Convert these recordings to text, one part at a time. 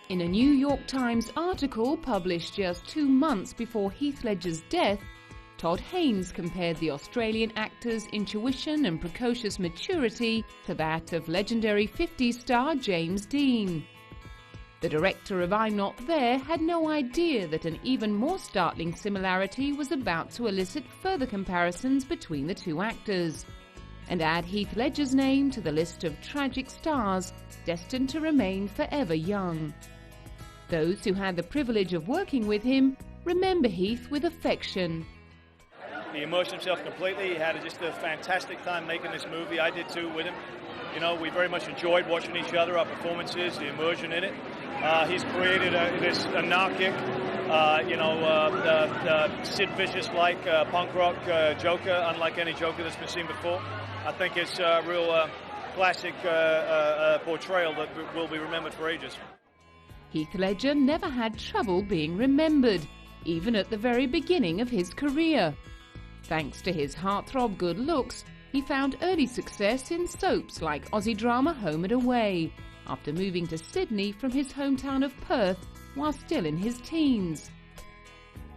In a New York Times article published just 2 months before Heath Ledger's death, Todd Haynes compared the Australian actor's intuition and precocious maturity to that of legendary 50s star James Dean. The director of I'm Not There had no idea that an even more startling similarity was about to elicit further comparisons between the two actors, and add Heath Ledger's name to the list of tragic stars destined to remain forever young. Those who had the privilege of working with him remember Heath with affection. He immersed himself completely. He had just a fantastic time making this movie. I did too with him. You know, we very much enjoyed watching each other, our performances, the immersion in it. He's created this anarchic, Sid Vicious-like punk rock Joker, unlike any Joker that's been seen before. I think it's a real classic portrayal that will be remembered for ages. Heath Ledger never had trouble being remembered, even at the very beginning of his career. Thanks to his heartthrob good looks, he found early success in soaps like Aussie drama Home and Away, after moving to Sydney from his hometown of Perth while still in his teens.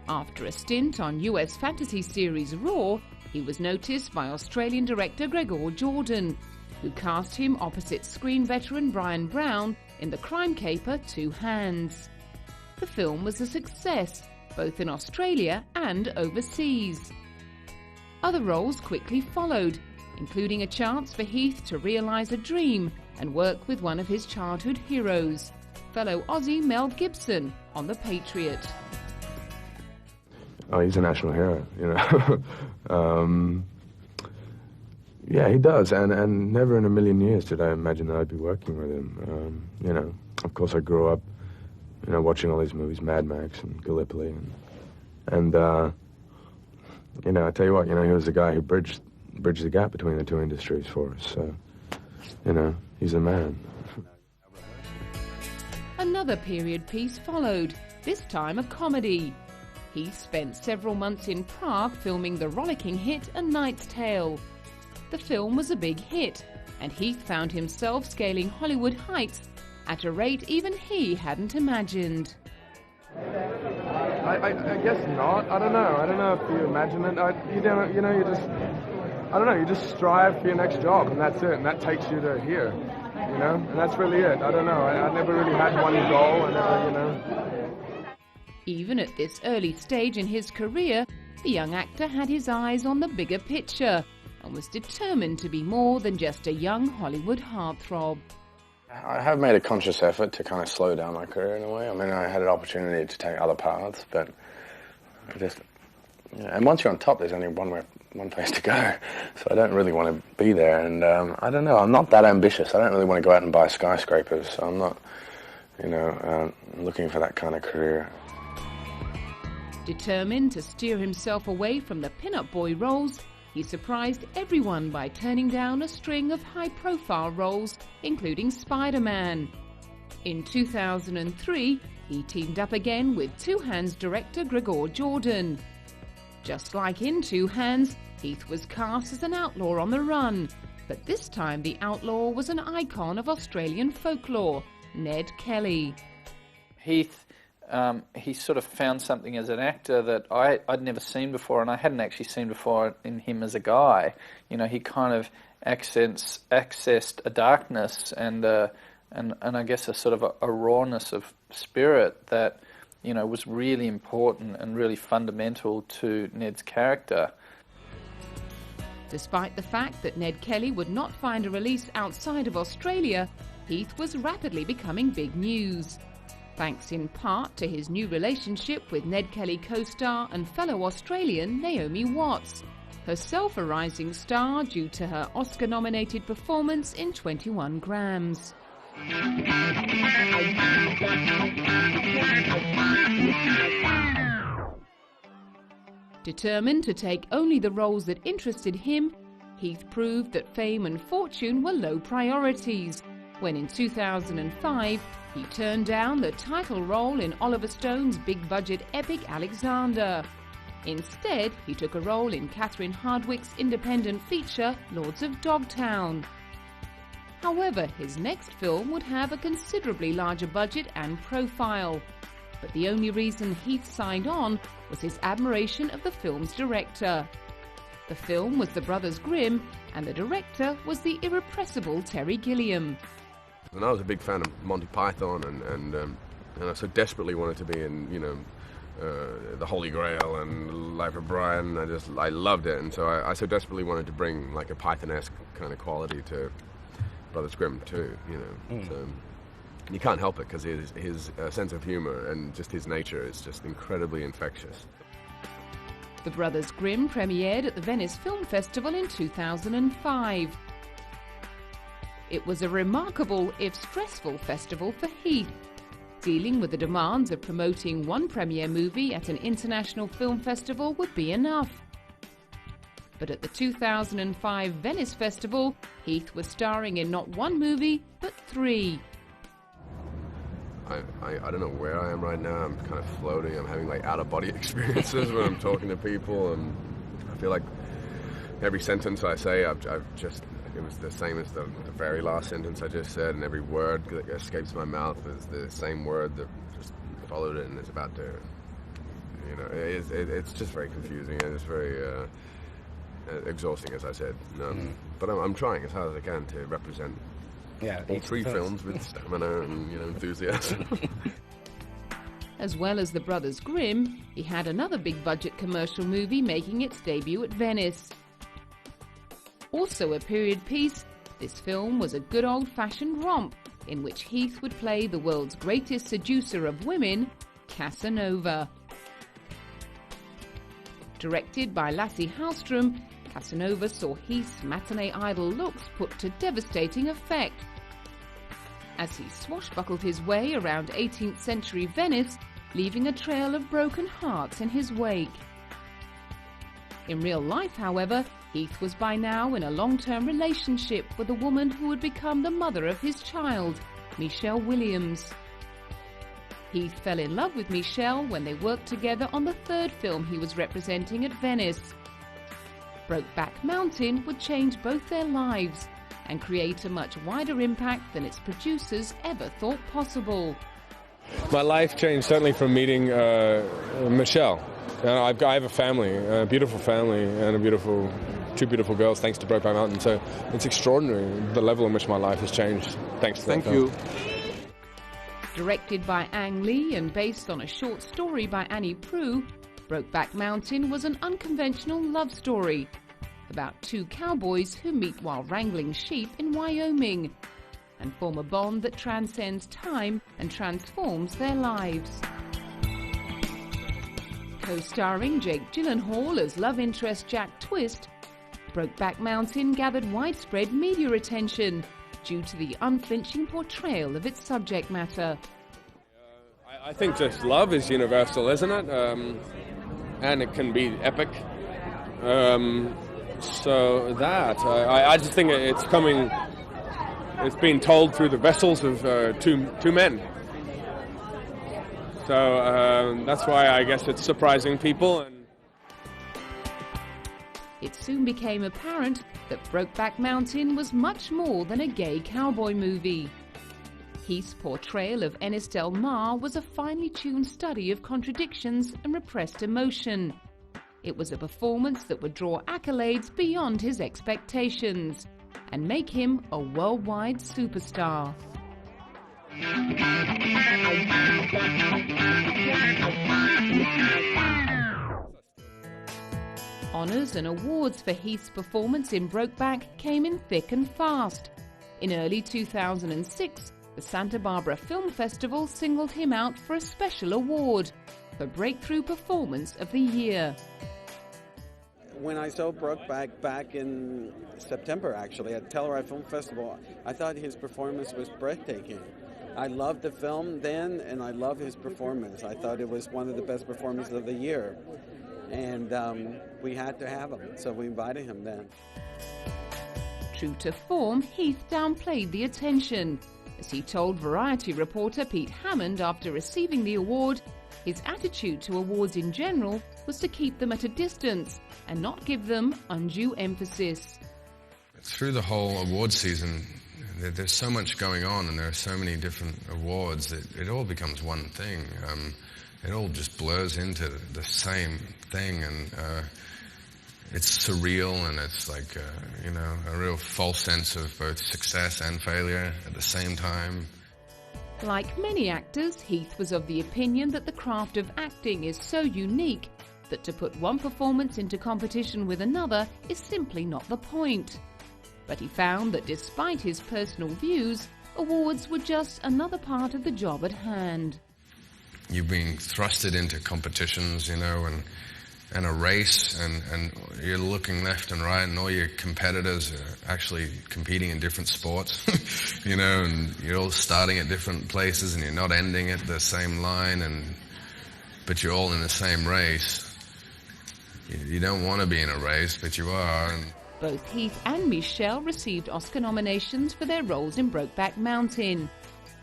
After a stint on US fantasy series Raw, he was noticed by Australian director Gregor Jordan, who cast him opposite screen veteran Brian Brown in the crime caper Two Hands. The film was a success, both in Australia and overseas. Other roles quickly followed, including a chance for Heath to realise a dream and work with one of his childhood heroes, fellow Aussie Mel Gibson on The Patriot. Oh, he's a national hero, you know. Yeah, he does, and never in a million years did I imagine that I'd be working with him. You know, of course I grew up, you know, watching all these movies, Mad Max and Gallipoli, and you know, I tell you what, you know, he was the guy who bridged the gap between the two industries for us, so, you know, he's a man. Another period piece followed, this time a comedy. He spent several months in Prague filming the rollicking hit A Knight's Tale. The film was a big hit, and Heath found himself scaling Hollywood heights at a rate even he hadn't imagined. I guess not. I don't know if you imagine it. You just strive for your next job, and that's it, and that takes you to here, you know, and that's really it. I don't know. I never really had one goal. I never, you know. Even at this early stage in his career, the young actor had his eyes on the bigger picture and was determined to be more than just a young Hollywood heartthrob. I have made a conscious effort to kind of slow down my career in a way. I mean, I had an opportunity to take other paths, but I just, you know, and once you're on top, there's only one place to go. So I don't really want to be there, and I don't know, I'm not that ambitious. I don't really want to go out and buy skyscrapers, so I'm not, you know, looking for that kind of career. Determined to steer himself away from the pin-up boy roles, he surprised everyone by turning down a string of high-profile roles, including Spider-Man. In 2003, he teamed up again with Two Hands director Gregor Jordan. Just like in Two Hands, Heath was cast as an outlaw on the run, but this time the outlaw was an icon of Australian folklore, Ned Kelly. Heath, he sort of found something as an actor that I'd never seen before, and I hadn't actually seen before in him as a guy. You know, he kind of accessed a darkness and I guess a sort of a rawness of spirit that, you know, was really important and really fundamental to Ned's character. Despite the fact that Ned Kelly would not find a release outside of Australia, Heath was rapidly becoming big news. Thanks in part to his new relationship with Ned Kelly co-star and fellow Australian Naomi Watts, herself a rising star due to her Oscar-nominated performance in 21 Grams. Determined to take only the roles that interested him, Heath proved that fame and fortune were low priorities, when in 2005 he turned down the title role in Oliver Stone's big-budget epic Alexander. Instead, he took a role in Catherine Hardwicke's independent feature, Lords of Dogtown. However, his next film would have a considerably larger budget and profile. But the only reason Heath signed on was his admiration of the film's director. The film was The Brothers Grimm, and the director was the irrepressible Terry Gilliam. And I was a big fan of Monty Python, and I so desperately wanted to be in, The Holy Grail and Life of Brian. I loved it, and so I so desperately wanted to bring like a Python-esque kind of quality to Brothers Grimm too, So you can't help it because his sense of humor and just his nature is just incredibly infectious. The Brothers Grimm premiered at the Venice Film Festival in 2005. It was a remarkable, if stressful, festival for Heath. Dealing with the demands of promoting one premiere movie at an international film festival would be enough. But at the 2005 Venice Festival, Heath was starring in not one movie, but 3. I don't know where I am right now. I'm kind of floating. I'm having like out-of-body experiences when I'm talking to people, and I feel like every sentence I say, it was the same as the very last sentence I just said, and every word that escapes my mouth is the same word that just followed it and is about to, it's just very confusing, and it's very exhausting, as I said. But I'm trying as hard as I can to represent all 3 films with stamina and enthusiasm. As well as The Brothers Grimm, he had another big-budget commercial movie making its debut at Venice. Also a period piece, this film was a good old-fashioned romp in which Heath would play the world's greatest seducer of women, Casanova. Directed by Lasse Hallström, Casanova saw Heath's matinee idol looks put to devastating effect as he swashbuckled his way around 18th century Venice, leaving a trail of broken hearts in his wake. In real life, however, Heath was by now in a long-term relationship with a woman who would become the mother of his child, Michelle Williams. Heath fell in love with Michelle when they worked together on the 3rd film he was representing at Venice. Brokeback Mountain would change both their lives and create a much wider impact than its producers ever thought possible. My life changed certainly from meeting Michelle. I have a family, a beautiful family, and two beautiful girls, thanks to Brokeback Mountain. So it's extraordinary the level in which my life has changed. Thanks to that film. Directed by Ang Lee and based on a short story by Annie Proulx, Brokeback Mountain was an unconventional love story about 2 cowboys who meet while wrangling sheep in Wyoming and form a bond that transcends time and transforms their lives. Co-starring Jake Gyllenhaal as love interest Jack Twist, Brokeback Mountain gathered widespread media attention due to the unflinching portrayal of its subject matter. I think just love is universal, isn't it? And it can be epic. I just think it's being told through the vessels of two men. So that's why I guess it's surprising people. It soon became apparent that Brokeback Mountain was much more than a gay cowboy movie. Heath's portrayal of Ennis Del Mar was a finely tuned study of contradictions and repressed emotion. It was a performance that would draw accolades beyond his expectations and make him a worldwide superstar. Honours and awards for Heath's performance in Brokeback came in thick and fast. In early 2006, the Santa Barbara Film Festival singled him out for a special award for Breakthrough Performance of the Year. When I saw Brokeback back in September, actually, at Telluride Film Festival, I thought his performance was breathtaking. I loved the film then, and I love his performance. I thought it was one of the best performances of the year. And we had to have him, so we invited him then. True to form, Heath downplayed the attention. As he told Variety reporter Pete Hammond after receiving the award, his attitude to awards in general was to keep them at a distance and not give them undue emphasis. Through the whole award season, there's so much going on, and there are so many different awards that it all becomes one thing. It all just blurs into the same thing, and it's surreal, and it's like, a real false sense of both success and failure at the same time. Like many actors, Heath was of the opinion that the craft of acting is so unique that to put one performance into competition with another is simply not the point. But he found that despite his personal views, awards were just another part of the job at hand. You're being thrusted into competitions, and a race, and you're looking left and right, and all your competitors are actually competing in different sports, and you're all starting at different places, and you're not ending at the same line, but you're all in the same race. You don't want to be in a race, but you are. Both Heath and Michelle received Oscar nominations for their roles in Brokeback Mountain.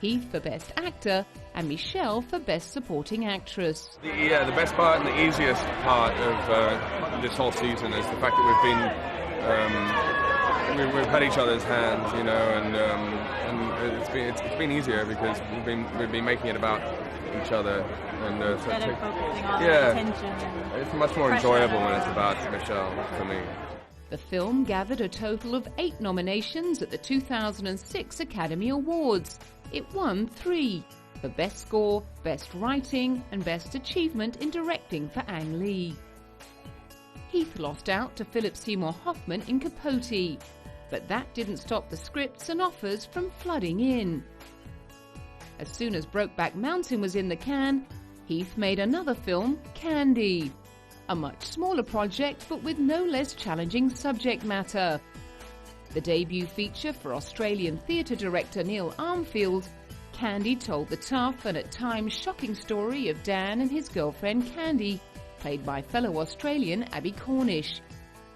Heath for Best Actor and Michelle for Best Supporting Actress. The best part and the easiest part of this whole season is the fact that we've had each other's hands, and it's been easier because we've been making it about each other, and instead of focusing on attention. It's much more enjoyable when it's about Michelle for me. The film gathered a total of 8 nominations at the 2006 Academy Awards. It won 3, for Best Score, Best Writing and Best Achievement in Directing for Ang Lee. Heath lost out to Philip Seymour Hoffman in Capote, but that didn't stop the scripts and offers from flooding in. As soon as Brokeback Mountain was in the can, Heath made another film, Candy. A much smaller project, but with no less challenging subject matter. The debut feature for Australian theatre director Neil Armfield, Candy told the tough and at times shocking story of Dan and his girlfriend Candy, played by fellow Australian Abby Cornish,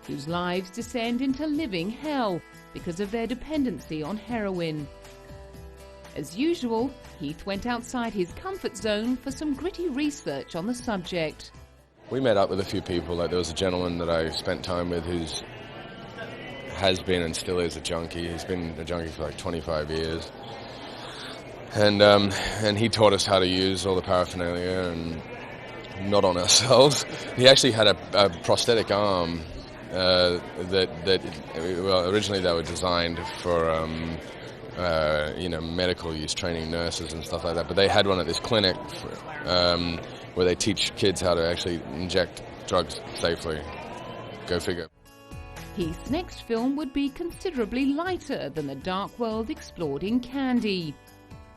whose lives descend into living hell because of their dependency on heroin. As usual, Heath went outside his comfort zone for some gritty research on the subject. We met up with a few people. Like, there was a gentleman that I spent time with who's has been and still is a junkie. He's been a junkie for like 25 years. And he taught us how to use all the paraphernalia and not on ourselves. He actually had a prosthetic arm originally they were designed for medical use, training nurses and stuff like that. But they had one at this clinic where they teach kids how to actually inject drugs safely. Go figure. Heath's next film would be considerably lighter than the dark world explored in Candy.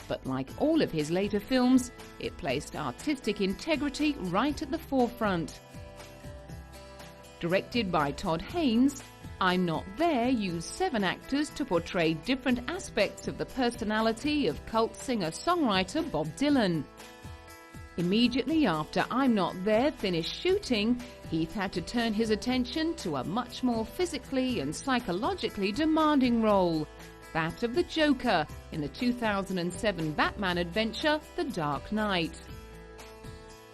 But like all of his later films, it placed artistic integrity right at the forefront. Directed by Todd Haynes, I'm Not There used 7 actors to portray different aspects of the personality of cult singer-songwriter Bob Dylan. Immediately after I'm Not There finished shooting, Heath had to turn his attention to a much more physically and psychologically demanding role, that of the Joker in the 2007 Batman adventure The Dark Knight.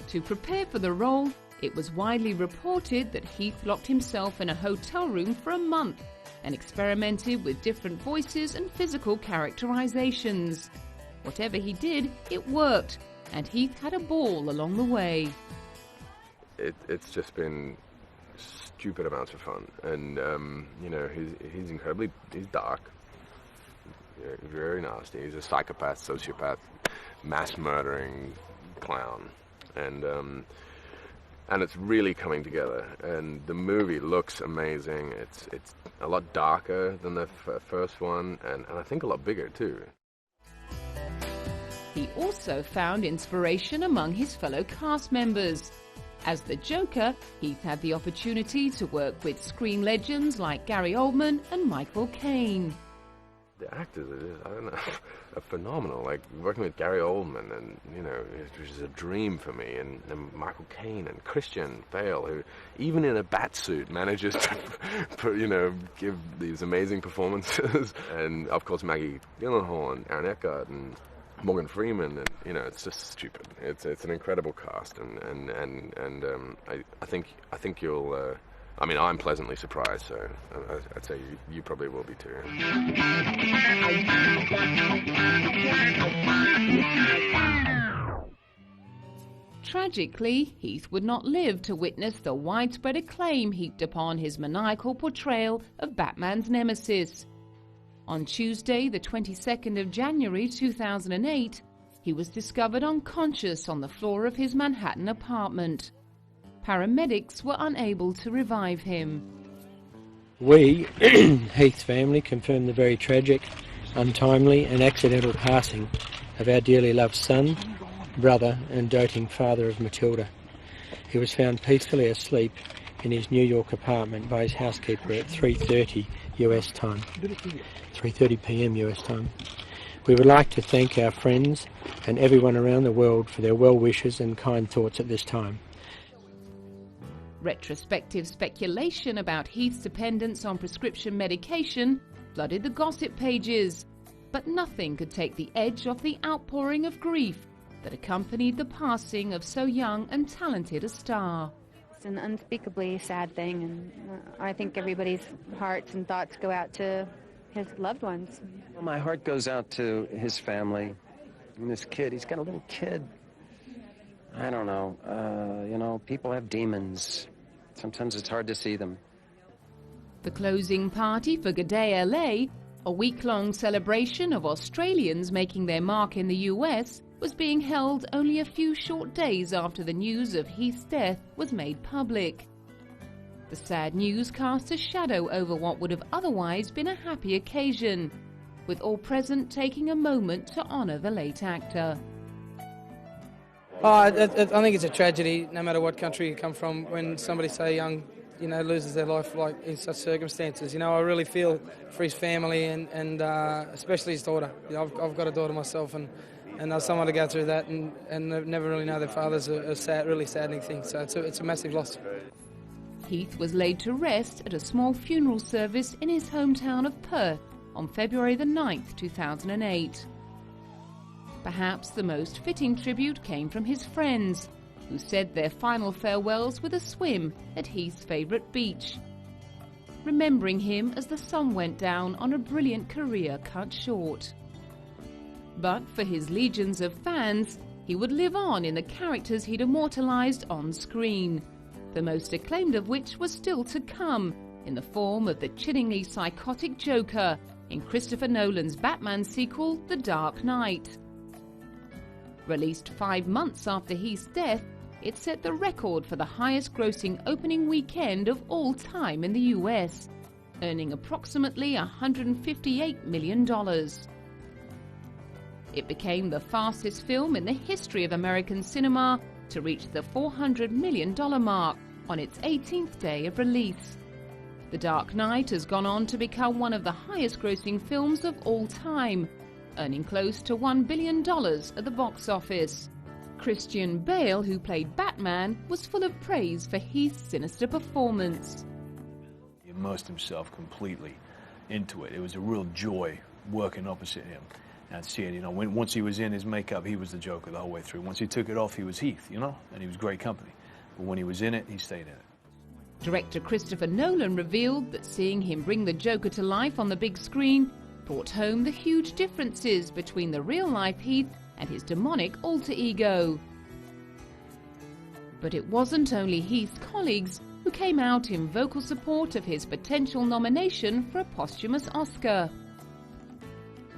To prepare for the role, it was widely reported that Heath locked himself in a hotel room for a month and experimented with different voices and physical characterizations. Whatever he did, it worked, and Heath had a ball along the way. It's just been stupid amounts of fun, and he's dark, very nasty. He's a psychopath, sociopath, mass murdering clown, and it's really coming together. And the movie looks amazing. It's a lot darker than the first one, and I think a lot bigger too. He also found inspiration among his fellow cast members. As the Joker, Heath had the opportunity to work with screen legends like Gary Oldman and Michael Caine. The actors are phenomenal. Like working with Gary Oldman, and it was a dream for me. And Michael Caine and Christian Bale, who even in a bat suit manages to, give these amazing performances. And of course Maggie Gyllenhaal and Aaron Eckhart and Morgan Freeman, and you know, it's just stupid. It's an incredible cast, and I think you'll. I mean, I'm pleasantly surprised, so I'd say you probably will be too. Tragically, Heath would not live to witness the widespread acclaim heaped upon his maniacal portrayal of Batman's nemesis. On Tuesday, the 22nd of January 2008, he was discovered unconscious on the floor of his Manhattan apartment. Paramedics were unable to revive him. We, Heath's family, confirm the very tragic, untimely and accidental passing of our dearly loved son, brother and doting father of Matilda. He was found peacefully asleep in his New York apartment by his housekeeper at 3:30 US time. 3:30 p.m. US time. We would like to thank our friends and everyone around the world for their well wishes and kind thoughts at this time. Retrospective speculation about Heath's dependence on prescription medication flooded the gossip pages, but nothing could take the edge off the outpouring of grief that accompanied the passing of so young and talented a star. It's an unspeakably sad thing, and I think everybody's hearts and thoughts go out to his loved ones. Well, my heart goes out to his family and this kid. He's got a little kid. I don't know. You know, people have demons. Sometimes it's hard to see them. The closing party for Good Day LA, a week-long celebration of Australians making their mark in the US, was being held only a few short days after the news of Heath's death was made public. The sad news cast a shadow over what would have otherwise been a happy occasion, with all present taking a moment to honour the late actor. I think it's a tragedy, no matter what country you come from, when somebody so young, you know, loses their life like in such circumstances. You know, I really feel for his family and especially his daughter. You know, I've got a daughter myself, and someone to go through that and never really know their father's a sad, really saddening thing. So it's a massive loss. Heath was laid to rest at a small funeral service in his hometown of Perth on February the 9th, 2008. Perhaps the most fitting tribute came from his friends, who said their final farewells with a swim at Heath's favourite beach, remembering him as the sun went down on a brilliant career cut short. But for his legions of fans, he would live on in the characters he'd immortalised on screen, the most acclaimed of which was still to come, in the form of the chillingly psychotic Joker in Christopher Nolan's Batman sequel, The Dark Knight. Released 5 months after Heath's death, it set the record for the highest-grossing opening weekend of all time in the US, earning approximately $158 million. It became the fastest film in the history of American cinema to reach the $400 million mark on its 18th day of release. The Dark Knight has gone on to become one of the highest-grossing films of all time, earning close to $1 billion at the box office. Christian Bale, who played Batman, was full of praise for Heath's sinister performance. He immersed himself completely into it. It was a real joy working opposite him and seeing, you know, once he was in his makeup, he was the Joker the whole way through. Once he took it off, he was Heath, you know, and he was great company. But when he was in it, he stayed in it. Director Christopher Nolan revealed that seeing him bring the Joker to life on the big screen brought home the huge differences between the real-life Heath and his demonic alter ego. But it wasn't only Heath's colleagues who came out in vocal support of his potential nomination for a posthumous Oscar.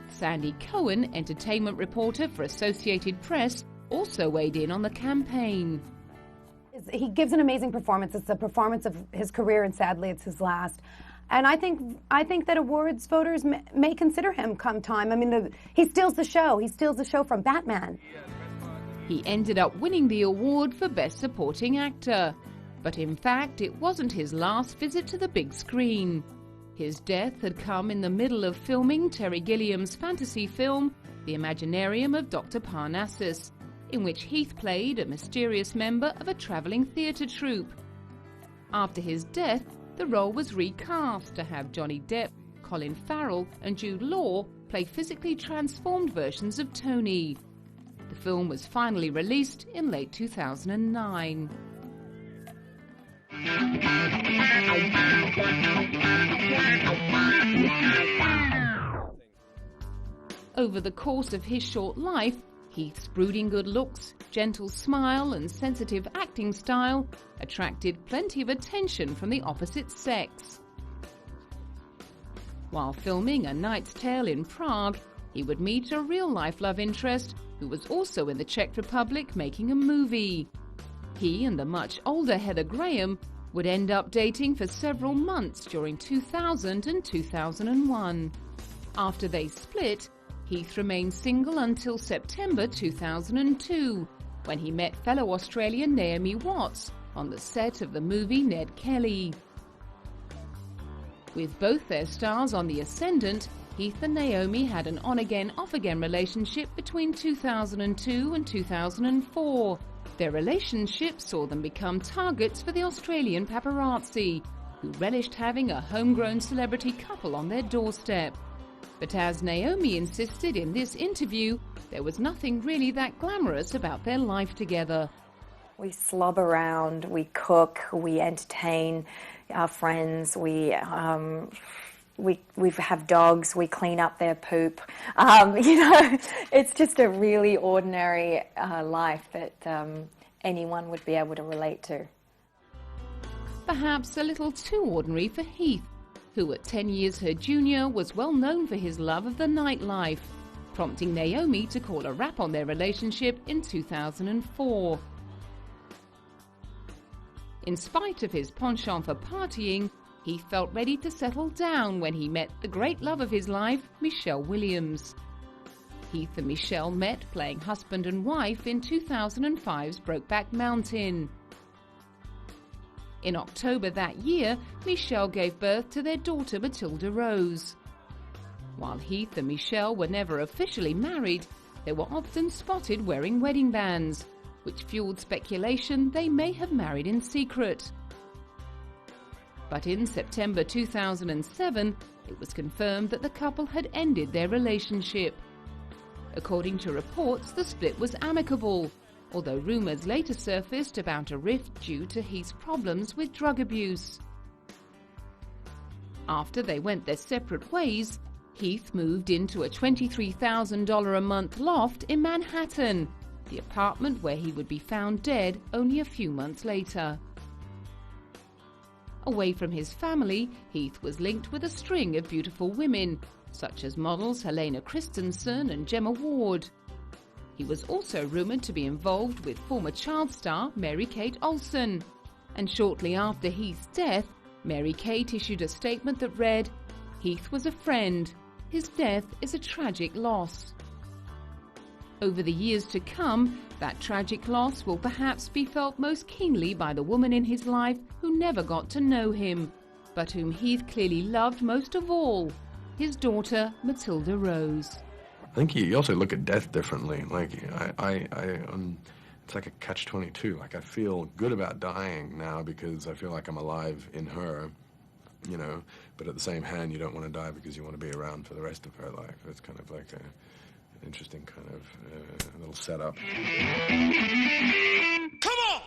Sandy Cohen, entertainment reporter for Associated Press, also weighed in on the campaign. He gives an amazing performance. It's the performance of his career, and sadly it's his last. And I think that awards voters may consider him come time. I mean, he steals the show. He steals the show from Batman. He ended up winning the award for Best Supporting Actor. But in fact, it wasn't his last visit to the big screen. His death had come in the middle of filming Terry Gilliam's fantasy film, The Imaginarium of Dr. Parnassus, in which Heath played a mysterious member of a travelling theatre troupe. After his death, the role was recast to have Johnny Depp, Colin Farrell and Jude Law play physically transformed versions of Tony. The film was finally released in late 2009. Over the course of his short life, Heath's brooding good looks, gentle smile and sensitive acting style attracted plenty of attention from the opposite sex. While filming A Knight's Tale in Prague, he would meet a real-life love interest who was also in the Czech Republic making a movie. He and the much older Heather Graham would end up dating for several months during 2000 and 2001. After they split, Heath remained single until September 2002, when he met fellow Australian Naomi Watts on the set of the movie Ned Kelly. With both their stars on the ascendant, Heath and Naomi had an on-again, off-again relationship between 2002 and 2004. Their relationship saw them become targets for the Australian paparazzi, who relished having a homegrown celebrity couple on their doorstep. But as Naomi insisted in this interview, there was nothing really that glamorous about their life together. We slob around, we cook, we entertain our friends, we have dogs, we clean up their poop. It's just a really ordinary life that anyone would be able to relate to. Perhaps a little too ordinary for Heath, who at 10 years her junior was well known for his love of the nightlife, prompting Naomi to call a wrap on their relationship in 2004. In spite of his penchant for partying, he felt ready to settle down when he met the great love of his life, Michelle Williams. Heath and Michelle met playing husband and wife in 2005's Brokeback Mountain. In October that year, Michelle gave birth to their daughter Matilda Rose. While Heath and Michelle were never officially married, they were often spotted wearing wedding bands, which fueled speculation they may have married in secret. But in September 2007, it was confirmed that the couple had ended their relationship. According to reports, the split was amicable, although rumours later surfaced about a rift due to Heath's problems with drug abuse. After they went their separate ways, Heath moved into a $23,000 a month loft in Manhattan, the apartment where he would be found dead only a few months later. Away from his family, Heath was linked with a string of beautiful women, such as models Helena Christensen and Gemma Ward. He was also rumoured to be involved with former child star Mary-Kate Olsen. And shortly after Heath's death, Mary-Kate issued a statement that read, "Heath was a friend. His death is a tragic loss." Over the years to come, that tragic loss will perhaps be felt most keenly by the woman in his life who never got to know him, but whom Heath clearly loved most of all, his daughter Matilda Rose. I think you also look at death differently. Like, it's like a catch-22. Like, I feel good about dying now because I feel like I'm alive in her, you know, but at the same hand, you don't want to die because you want to be around for the rest of her life. It's kind of like an interesting kind of little setup. Come on!